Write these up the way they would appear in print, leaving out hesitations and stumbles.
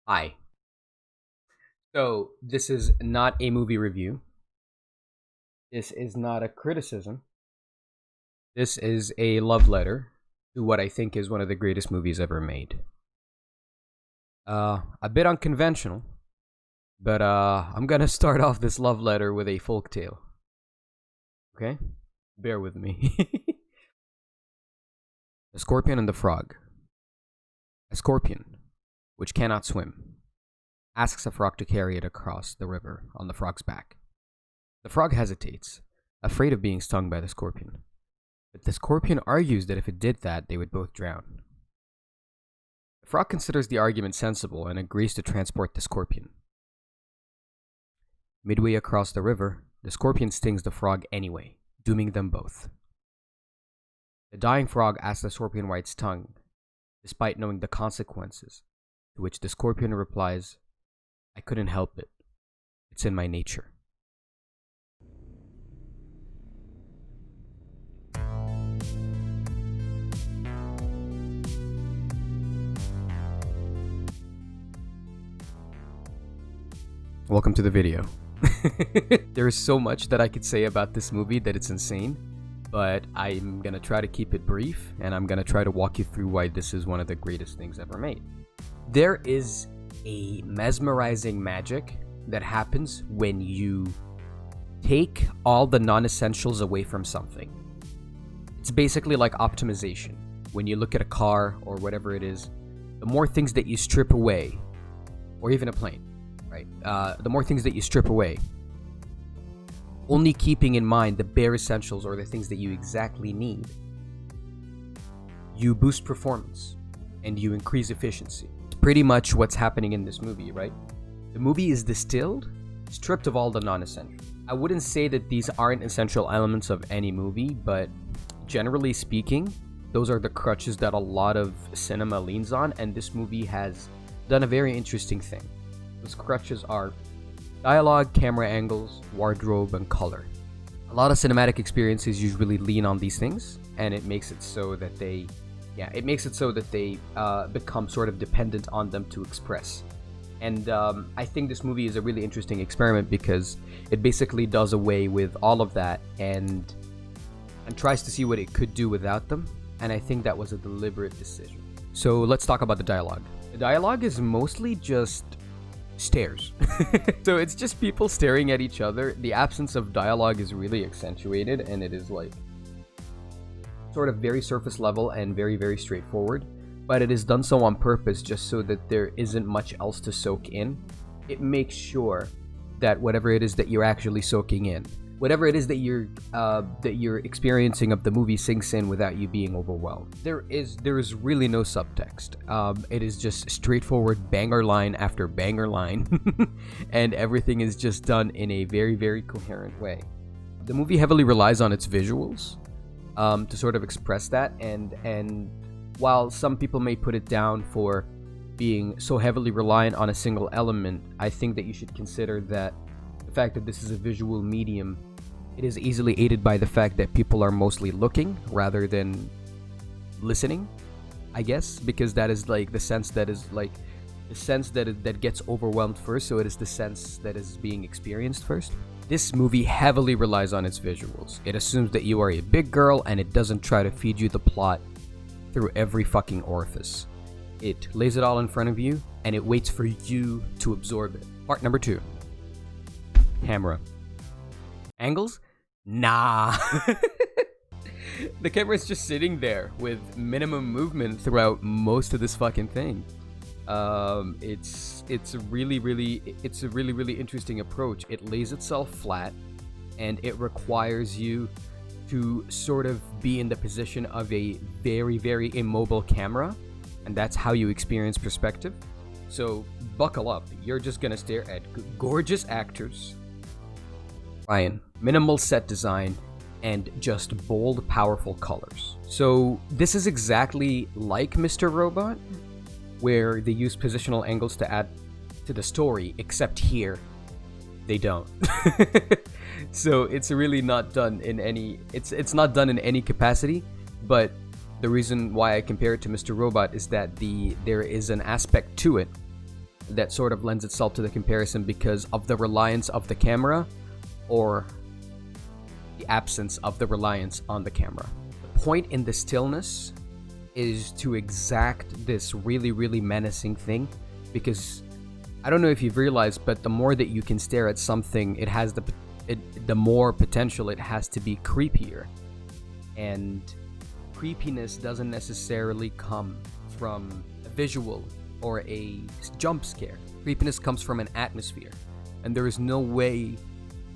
Hi. So, this is not a movie review. This is not a criticism. This is a love letter to what I think is one of the greatest movies ever made. A bit unconventional, but I'm gonna start off this love letter with a folk tale. Okay? Bear with me. The Scorpion and the Frog. A scorpion, which cannot swim, asks a frog to carry it across the river on the frog's back. The frog hesitates, afraid of being stung by the scorpion. But the scorpion argues that if it did that, they would both drown. The frog considers the argument sensible and agrees to transport the scorpion. Midway across the river, the scorpion stings the frog anyway, dooming them both. The dying frog asks the scorpion why it's stung, despite knowing the consequences, to which the scorpion replies, "I couldn't help it. It's in my nature." Welcome to the video. There is so much that I could say about this movie that it's insane, but I'm gonna try to keep it brief, and I'm gonna try to walk you through why this is one of the greatest things ever made. There is a mesmerizing magic that happens when you take all the non-essentials away from something. It's basically like optimization. When you look at a car or whatever it is, the more things that you strip away, or even a plane, right? The more things that you strip away, only keeping in mind the bare essentials or the things that you exactly need, you boost performance and you increase efficiency. It's pretty much what's happening in this movie, right? The movie is distilled, stripped of all the non-essentials. I wouldn't say that these aren't essential elements of any movie, but generally speaking, those are the crutches that a lot of cinema leans on, and this movie has done a very interesting thing. Those crutches are dialogue, camera angles, wardrobe, and color. A lot of cinematic experiences usually lean on these things, and it makes it so that they become sort of dependent on them to express. And I think this movie is a really interesting experiment because it basically does away with all of that and tries to see what it could do without them. And I think that was a deliberate decision. So let's talk about the dialogue. The dialogue is mostly just stares. So it's just people staring at each other. The absence of dialogue is really accentuated, and it is like sort of very surface level and very, very straightforward, but it is done so on purpose just so that there isn't much else to soak in. It makes sure that whatever it is that you're actually soaking in, whatever it is that you're experiencing of the movie sinks in without you being overwhelmed. There is really no subtext. It is just straightforward banger line after banger line, and everything is just done in a very, very coherent way. The movie heavily relies on its visuals to sort of express that, and while some people may put it down for being so heavily reliant on a single element, I think that you should consider that the fact that this is a visual medium, it is easily aided by the fact that people are mostly looking rather than listening, I guess, because that is like the sense that gets overwhelmed first, so it is the sense that is being experienced first. This movie heavily relies on its visuals. It assumes that you are a big girl, and it doesn't try to feed you the plot through every fucking orifice. It lays it all in front of you, and it waits for you to absorb it. Part number 2. Camera. Angles? Nah. The camera is just sitting there with minimum movement throughout most of this fucking thing. It's a really interesting approach. It lays itself flat, and it requires you to sort of be in the position of a very, very immobile camera, and that's how you experience perspective. So buckle up. You're just gonna stare at gorgeous actors. Ryan, minimal set design, and just bold, powerful colors. So this is exactly like Mr. Robot, where they use positional angles to add to the story, except here they don't. So it's really not done in any it's not done in any capacity, but the reason why I compare it to Mr. Robot is that there is an aspect to it that sort of lends itself to the comparison because of the reliance of the camera or the absence of the reliance on the camera. The point in the stillness is to exact this really, really menacing thing, because I don't know if you've realized, but the more that you can stare at something, it has the more potential it has to be creepier. And creepiness doesn't necessarily come from a visual or a jump scare. Creepiness comes from an atmosphere, and there is no way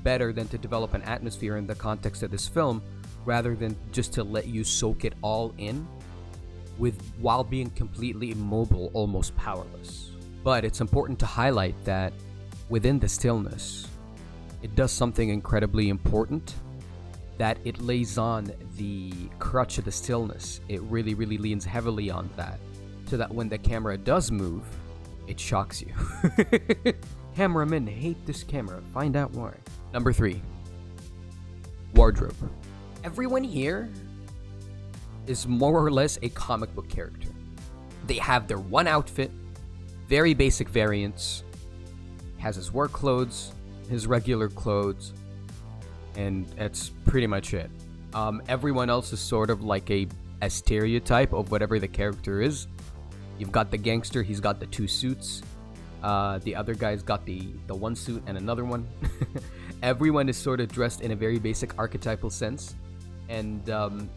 better than to develop an atmosphere in the context of this film rather than just to let you soak it all in while being completely immobile, almost powerless. But it's important to highlight that within the stillness, it does something incredibly important, that it lays on the crutch of the stillness. It really, really leans heavily on that, so that when the camera does move, it shocks you. Cameramen hate this camera. Find out why. Number 3. Wardrobe. Everyone here is more or less a comic book character. They have their one outfit, very basic variants, has his work clothes, his regular clothes, and that's pretty much it. Everyone else is sort of like a stereotype of whatever the character is. You've got the gangster, he's got the 2 suits. The other guy's got the one suit and another one. Everyone is sort of dressed in a very basic archetypal sense. And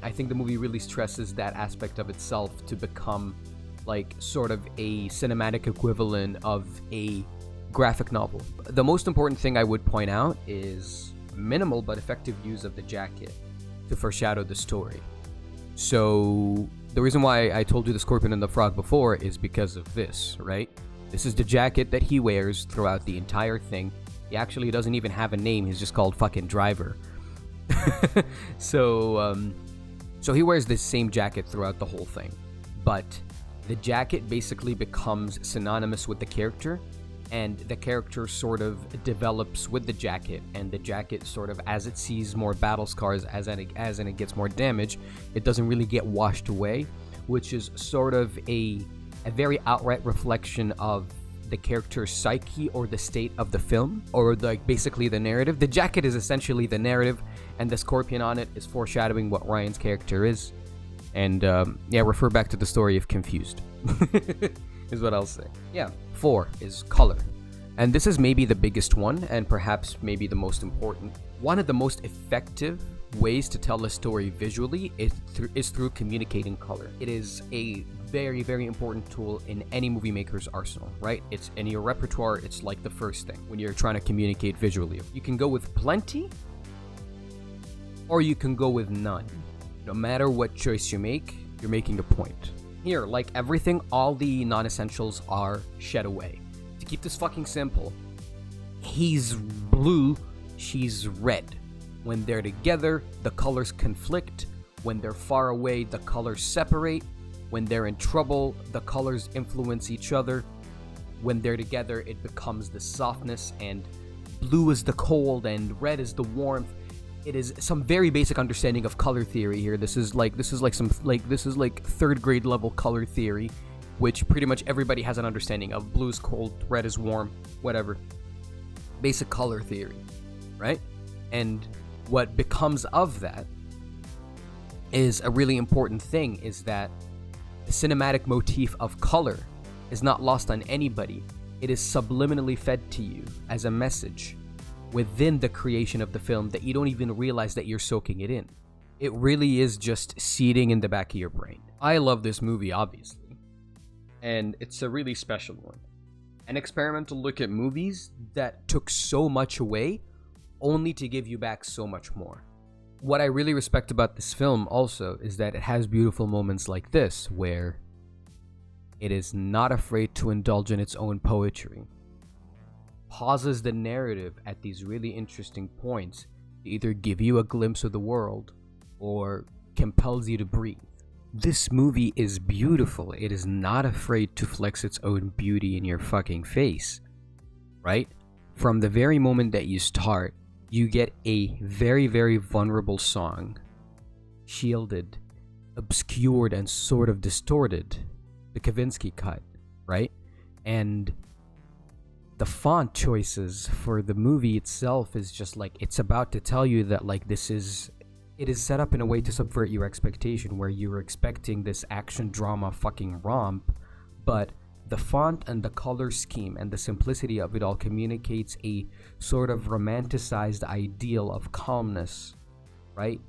I think the movie really stresses that aspect of itself to become like sort of a cinematic equivalent of a graphic novel. The most important thing I would point out is minimal but effective use of the jacket to foreshadow the story. So the reason why I told you the scorpion and the frog before is because of this, right? This is the jacket that he wears throughout the entire thing. He actually doesn't even have a name, he's just called fucking Driver. So he wears this same jacket throughout the whole thing. But the jacket basically becomes synonymous with the character, and the character sort of develops with the jacket, and the jacket sort of, as it sees more battle scars, as it gets more damage, it doesn't really get washed away, which is sort of a very outright reflection of the character's psyche or the state of the film, or like basically the narrative. The jacket is essentially the narrative, and the scorpion on it is foreshadowing what Ryan's character is. And refer back to the story if confused. Is what I'll say. 4 is color. And this is maybe the biggest one, and perhaps maybe the most important. One of the most effective ways to tell a story visually is through communicating color. It is a very, very important tool in any movie maker's arsenal, right? It's in your repertoire, it's like the first thing when you're trying to communicate visually. You can go with plenty, or you can go with none. No matter what choice you make, you're making a point. Here, like everything, all the non-essentials are shed away. To keep this fucking simple, he's blue, she's red. When they're together, the colors conflict. When they're far away, the colors separate. When they're in trouble, the colors influence each other. When they're together, it becomes the softness, and blue is the cold and red is the warmth. It is some very basic understanding of color theory here. This is like third grade level color theory, which pretty much everybody has an understanding of. Blue is cold, red is warm, whatever. Basic color theory, right? And what becomes of that is a really important thing, is that the cinematic motif of color is not lost on anybody. It is subliminally fed to you as a message within the creation of the film that you don't even realize that you're soaking it in. It really is just seeding in the back of your brain. I love this movie, obviously, and it's a really special one. An experimental look at movies that took so much away only to give you back so much more. What I really respect about this film also is that it has beautiful moments like this, where it is not afraid to indulge in its own poetry, pauses the narrative at these really interesting points to either give you a glimpse of the world or compels you to breathe. This movie is beautiful. It is not afraid to flex its own beauty in your fucking face, right? From the very moment that you start, you get a very, very vulnerable song, shielded, obscured, and sort of distorted, the Kavinsky cut, right? And the font choices for the movie itself is just like, it's about to tell you that like it is set up in a way to subvert your expectation, where you're expecting this action drama fucking romp, but the font and the color scheme and the simplicity of it all communicates a sort of romanticized ideal of calmness, right?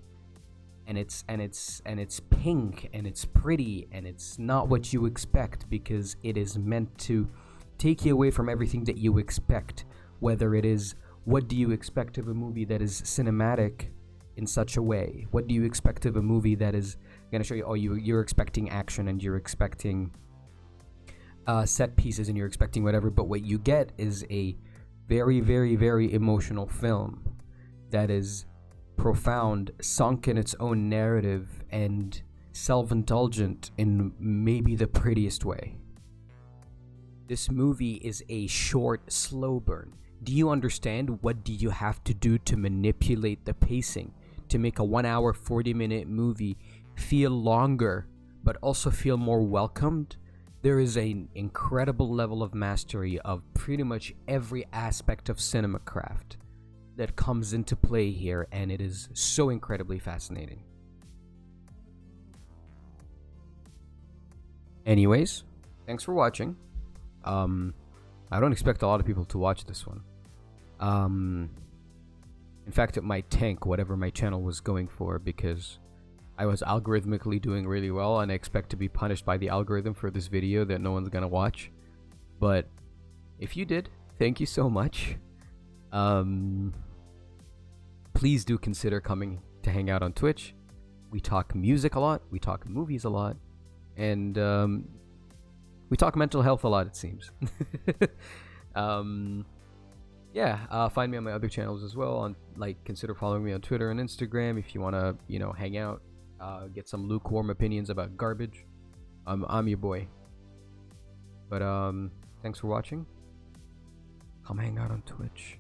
And it's pink and it's pretty and it's not what you expect, because it is meant to take you away from everything that you expect, whether it is, what do you expect of a movie that is cinematic in such a way? What do you expect of a movie that is going to show you, oh, you're expecting action and you're expecting set pieces and you're expecting whatever, but what you get is a very, very, very emotional film that is profound, sunk in its own narrative, and self-indulgent in maybe the prettiest way. This movie is a short, slow burn. Do you understand what do you have to do to manipulate the pacing to make a 1 hour, 40-minute movie feel longer, but also feel more welcomed? There is an incredible level of mastery of pretty much every aspect of cinema craft that comes into play here, and it is so incredibly fascinating. Anyways, thanks for watching. I don't expect a lot of people to watch this one. In fact, it might tank whatever my channel was going for, because I was algorithmically doing really well, and I expect to be punished by the algorithm for this video that no one's gonna watch. But if you did, thank you so much. Please do consider coming to hang out on Twitch. We talk music a lot, we talk movies a lot, and we talk mental health a lot, it seems. Find me on my other channels as well. Consider following me on Twitter and Instagram if you want to, hang out, get some lukewarm opinions about garbage. I'm your boy. But thanks for watching. Come hang out on Twitch.